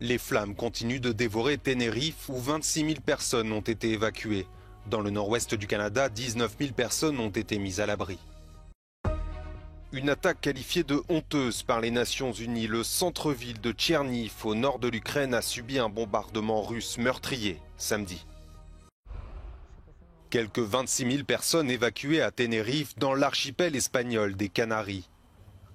Les flammes continuent de dévorer Tenerife où 26 000 personnes ont été évacuées. Dans le nord-ouest du Canada, 19 000 personnes ont été mises à l'abri. Une attaque qualifiée de honteuse par les Nations Unies. Le centre-ville de Tcherniv, au nord de l'Ukraine, a subi un bombardement russe meurtrier samedi. Quelques 26 000 personnes évacuées à Tenerife, dans l'archipel espagnol des Canaries.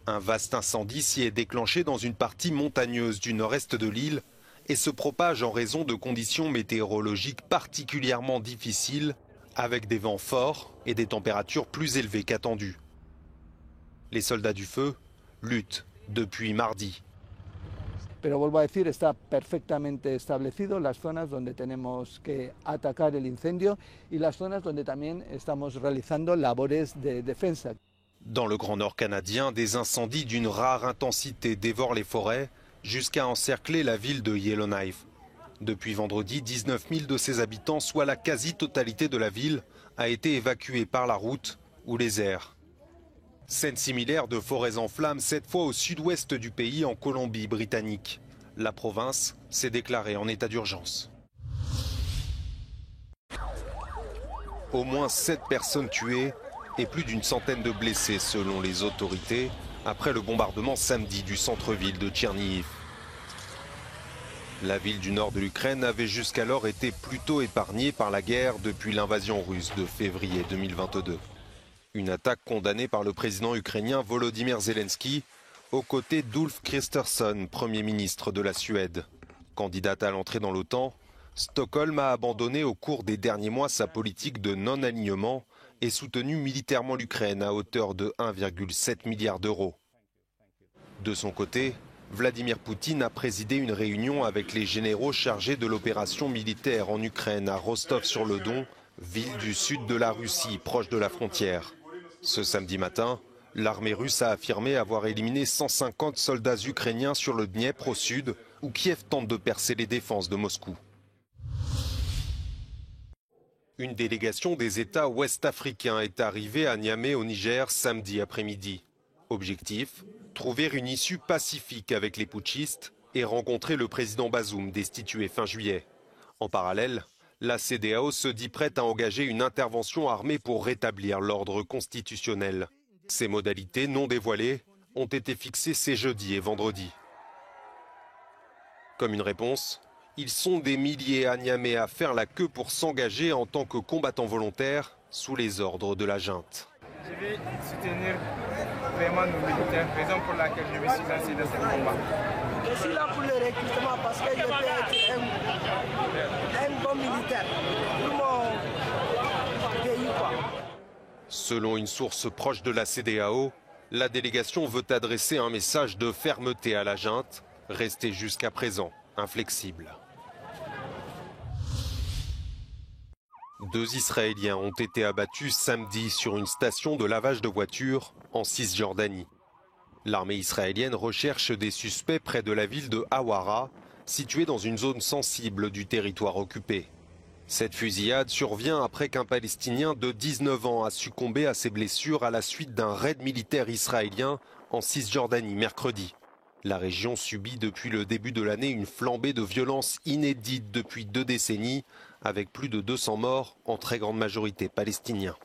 Un vaste incendie s'y est déclenché dans une partie montagneuse du nord-est de l'île et se propage en raison de conditions météorologiques particulièrement difficiles, avec des vents forts et des températures plus élevées qu'attendues. Les soldats du feu luttent depuis mardi. Pero vuelvo a decir, está perfectamente establecido las zonas donde tenemos que atacar el incendio y las zonas donde también estamos realizando labores de defensa. Dans le Grand Nord canadien, des incendies d'une rare intensité dévorent les forêts jusqu'à encercler la ville de Yellowknife. Depuis vendredi, 19 000 de ses habitants, soit la quasi-totalité de la ville, a été évacuée par la route ou les airs. Scène similaire de forêts en flammes, cette fois au sud-ouest du pays, en Colombie-Britannique. La province s'est déclarée en état d'urgence. Au moins 7 personnes tuées et plus d'une centaine de blessés selon les autorités après le bombardement samedi du centre-ville de Tcherniv. La ville du nord de l'Ukraine avait jusqu'alors été plutôt épargnée par la guerre depuis l'invasion russe de février 2022. Une attaque condamnée par le président ukrainien Volodymyr Zelensky aux côtés d'Ulf Kristersson, Premier ministre de la Suède. Candidate à l'entrée dans l'OTAN, Stockholm a abandonné au cours des derniers mois sa politique de non-alignement et soutenu militairement l'Ukraine à hauteur de 1,7 milliard d'euros. De son côté, Vladimir Poutine a présidé une réunion avec les généraux chargés de l'opération militaire en Ukraine à Rostov-sur-le-Don, ville du sud de la Russie, proche de la frontière. Ce samedi matin, l'armée russe a affirmé avoir éliminé 150 soldats ukrainiens sur le Dniepr au sud, où Kiev tente de percer les défenses de Moscou. Une délégation des États ouest-africains est arrivée à Niamey au Niger samedi après-midi. Objectif, trouver une issue pacifique avec les putschistes et rencontrer le président Bazoum destitué fin juillet. En parallèle, la CEDEAO se dit prête à engager une intervention armée pour rétablir l'ordre constitutionnel. Ces modalités non dévoilées ont été fixées ces jeudi et vendredi. Comme une réponse, ils sont des milliers à Niamey à faire la queue pour s'engager en tant que combattants volontaires sous les ordres de la junte. Je vais soutenir vraiment nos militaires, raison pour laquelle je me suis lancé dans ce combat. Je suis là pour le recrutement parce que je peux être un bon militaire pour mon pays. Selon une source proche de la CEDEAO, la délégation veut adresser un message de fermeté à la junte, restée jusqu'à présent inflexible. 2 Israéliens ont été abattus samedi sur une station de lavage de voitures en Cisjordanie. L'armée israélienne recherche des suspects près de la ville de Hawara, située dans une zone sensible du territoire occupé. Cette fusillade survient après qu'un Palestinien de 19 ans a succombé à ses blessures à la suite d'un raid militaire israélien en Cisjordanie mercredi. La région subit depuis le début de l'année une flambée de violence inédite depuis 2 décennies, avec plus de 200 morts, en très grande majorité palestiniens.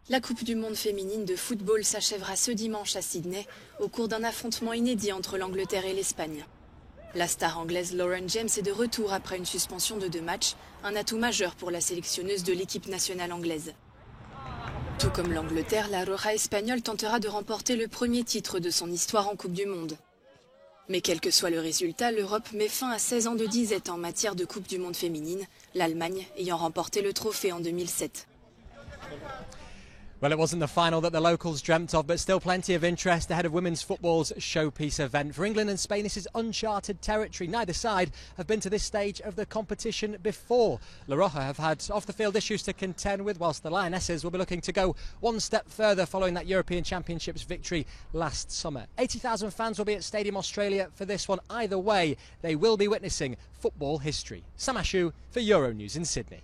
La Coupe du monde féminine de football s'achèvera ce dimanche à Sydney, au cours d'un affrontement inédit entre l'Angleterre et l'Espagne. La star anglaise Lauren James est de retour après une suspension de 2 matchs, un atout majeur pour la sélectionneuse de l'équipe nationale anglaise. Tout comme l'Angleterre, la Roja espagnole tentera de remporter le premier titre de son histoire en Coupe du monde. Mais quel que soit le résultat, l'Europe met fin à 16 ans de disette en matière de Coupe du monde féminine, l'Allemagne ayant remporté le trophée en 2007. Well, it wasn't the final that the locals dreamt of, but still plenty of interest ahead of women's football's showpiece event. For England and Spain, this is uncharted territory. Neither side have been to this stage of the competition before. La Roja have had off-the-field issues to contend with, whilst the Lionesses will be looking to go one step further following that European Championships victory last summer. 80,000 fans will be at Stadium Australia for this one. Either way, they will be witnessing football history. Sam Ashu for Euronews in Sydney.